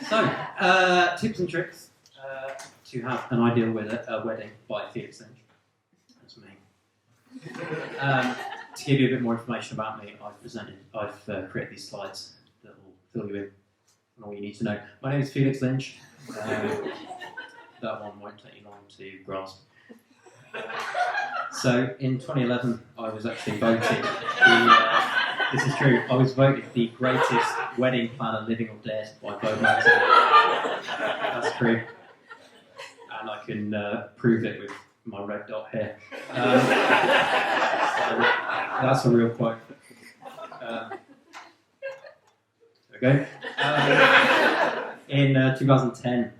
Tips and tricks to have an ideal wedding by Felix Lynch. That's me. To give you a bit more information about me, I've created these slides that will fill you in on all you need to know. My name is Felix Lynch. That one won't take you long to grasp. So in 2011, I was actually voted this is true. I was voted the greatest wedding planner living or dead by Vogue magazine. That's true. And I can prove it with my red dot here. So that's a real quote. There we go. In 2010,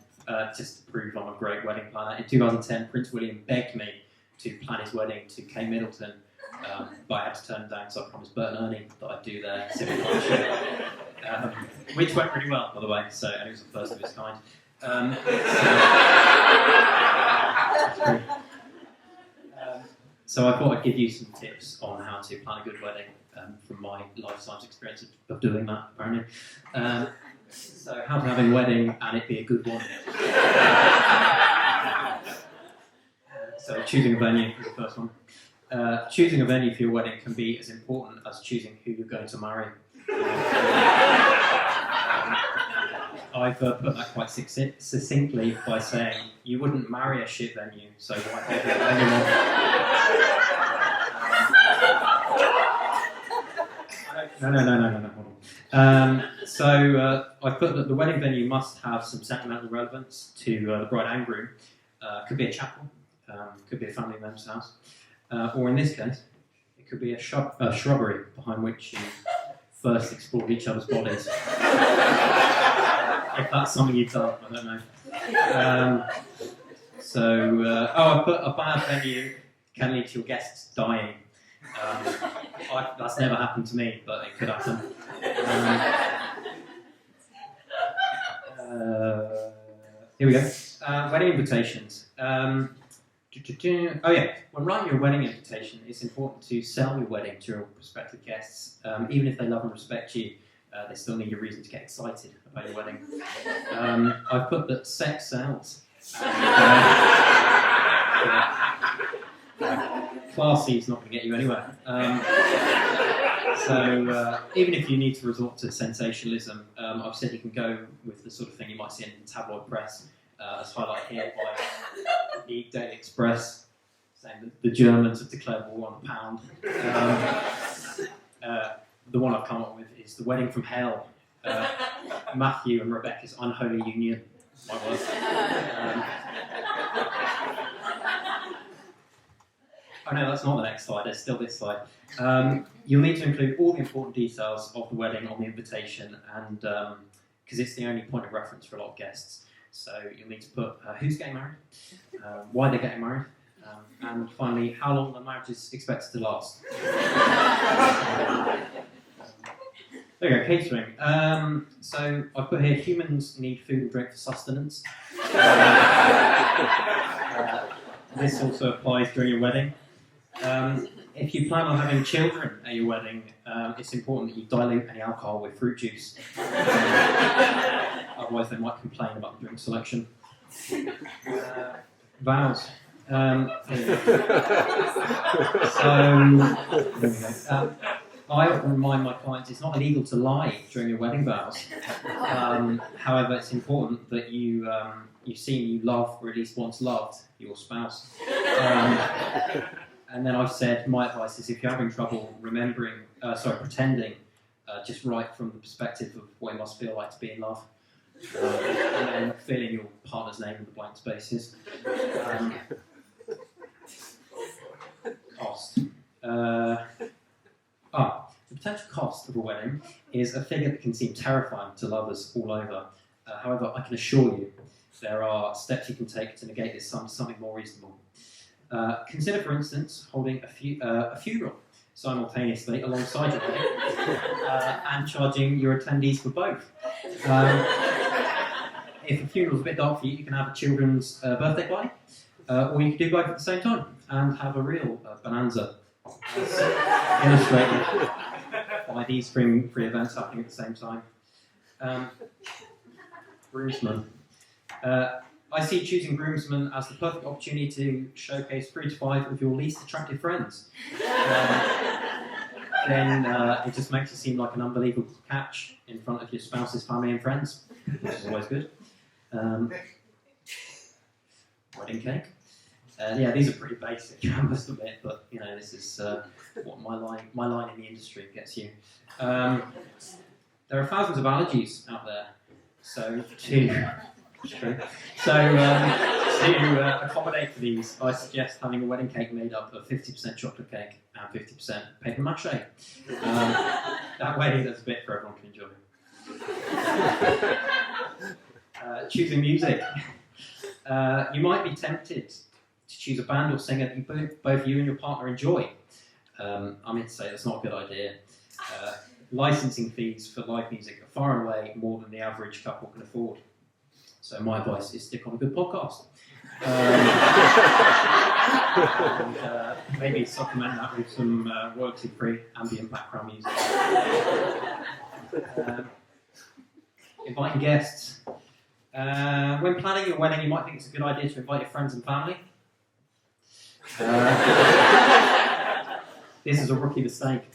just to prove I'm a great wedding planner, in 2010, Prince William begged me to plan his wedding to Kate Middleton. But I had to turn it down, so I promised Bert and Ernie that I'd do their civil partnership, which went really well, by the way. So, and it was the first of its kind. So I thought I'd give you some tips on how to plan a good wedding from my lifetime's experience of doing that, apparently. So how to have a wedding and it be a good one. So choosing a venue is the first one. Choosing a venue for your wedding can be as important as choosing who you're going to marry. I've put that quite succinctly by saying you wouldn't marry a shit venue, so why bother anymore? No, hold on. So I put that the wedding venue must have some sentimental relevance to the bride and groom. Could be a chapel, could be a family member's house. Or in this case, it could be a shrubbery behind which you first explored each other's bodies. If that's something you've done, I don't know. I put a bad venue can lead to your guests dying. That's never happened to me, but it could happen. Here we go. Wedding invitations. Oh yeah, when writing your wedding invitation, it's important to sell your wedding to your prospective guests. Even if they love and respect you, they still need a reason to get excited about your wedding. I've put that sex sells. Classy is not going to get you anywhere. Even if you need to resort to sensationalism, I've said you can go with the sort of thing you might see in the tabloid press, as highlighted here by the Daily Express, saying that the Germans have declared war on the pound. The one I've come up with is The Wedding from Hell, Matthew and Rebecca's unholy union. My word. Oh no, that's not the next slide, there's still this slide. You'll need to include all the important details of the wedding on the invitation, and because it's the only point of reference for a lot of guests. So you'll need to put who's getting married, why they're getting married, and finally how long the marriage is expected to last. There you go, catering. So I put here humans need food and drink for sustenance. This also applies during your wedding. If you plan on having children at your wedding, it's important that you dilute any alcohol with fruit juice. Otherwise they might complain about the drink selection. Vows. I often remind my clients it's not illegal to lie during your wedding vows. However, it's important that you seem you love, or at least once loved, your spouse. And then I've said my advice is if you're having trouble pretending, just write from the perspective of what it must feel like to be in love. And then fill in your partner's name in the blank spaces. Cost. The potential cost of a wedding is a figure that can seem terrifying to lovers all over. However, I can assure you there are steps you can take to negate this sum to something more reasonable. Consider, for instance, holding a funeral simultaneously alongside your wedding and charging your attendees for both. If a funeral's a bit dark for you, you can have a children's birthday party, or you can do both at the same time and have a real bonanza, as illustrated by these three events happening at the same time. Groomsmen. I see choosing groomsmen as the perfect opportunity to showcase 3 to 5 of your least attractive friends. Then it just makes you seem like an unbelievable catch in front of your spouse's family and friends, which is always good. Wedding cake. Yeah, these are pretty basic, I must admit, but you know, this is what my line in the industry gets you. There are thousands of allergies out there, so to accommodate for these, I suggest having a wedding cake made up of 50% chocolate cake and 50% paper mache. That way, there's a bit for everyone to enjoy. Choosing music. You might be tempted to choose a band or singer that both you and your partner enjoy. I'm here to say that's not a good idea. Licensing fees for live music are far and away more than the average couple can afford. So my advice is stick on a good podcast. And maybe supplement that with some royalty-free ambient background music. Inviting guests. When planning your wedding, you might think it's a good idea to invite your friends and family. This is a rookie mistake.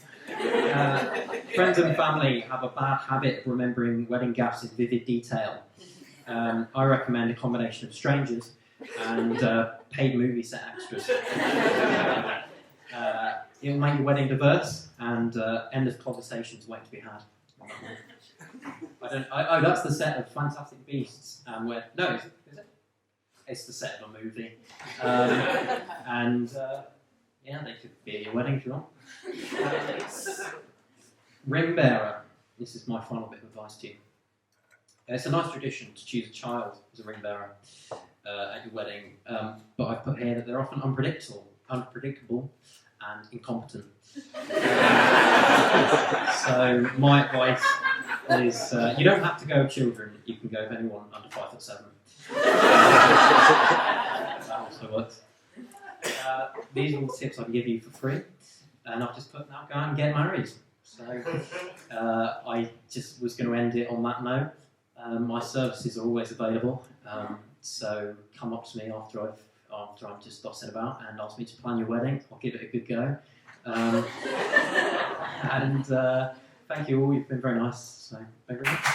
Friends and family have a bad habit of remembering wedding gaffes in vivid detail. I recommend a combination of strangers and paid movie set extras. It'll make your wedding diverse and endless conversations waiting to be had. That's the set of Fantastic Beasts. No, is it? It's the set of a movie. Yeah, they could be at your wedding if you want. Ring bearer. This is my final bit of advice to you. It's a nice tradition to choose a child as a ring bearer at your wedding, but I've put here that they're often unpredictable and incompetent. So my advice is you don't have to go with children, you can go with anyone under 5'7". That also works. These are all the tips I can give you for free, and I've just put now go out and get married. So I just was going to end it on that note. My services are always available, so come up to me after I'm just dossing about and ask me to plan your wedding. I'll give it a good go. And thank you all, you've been very nice. So thank you very much.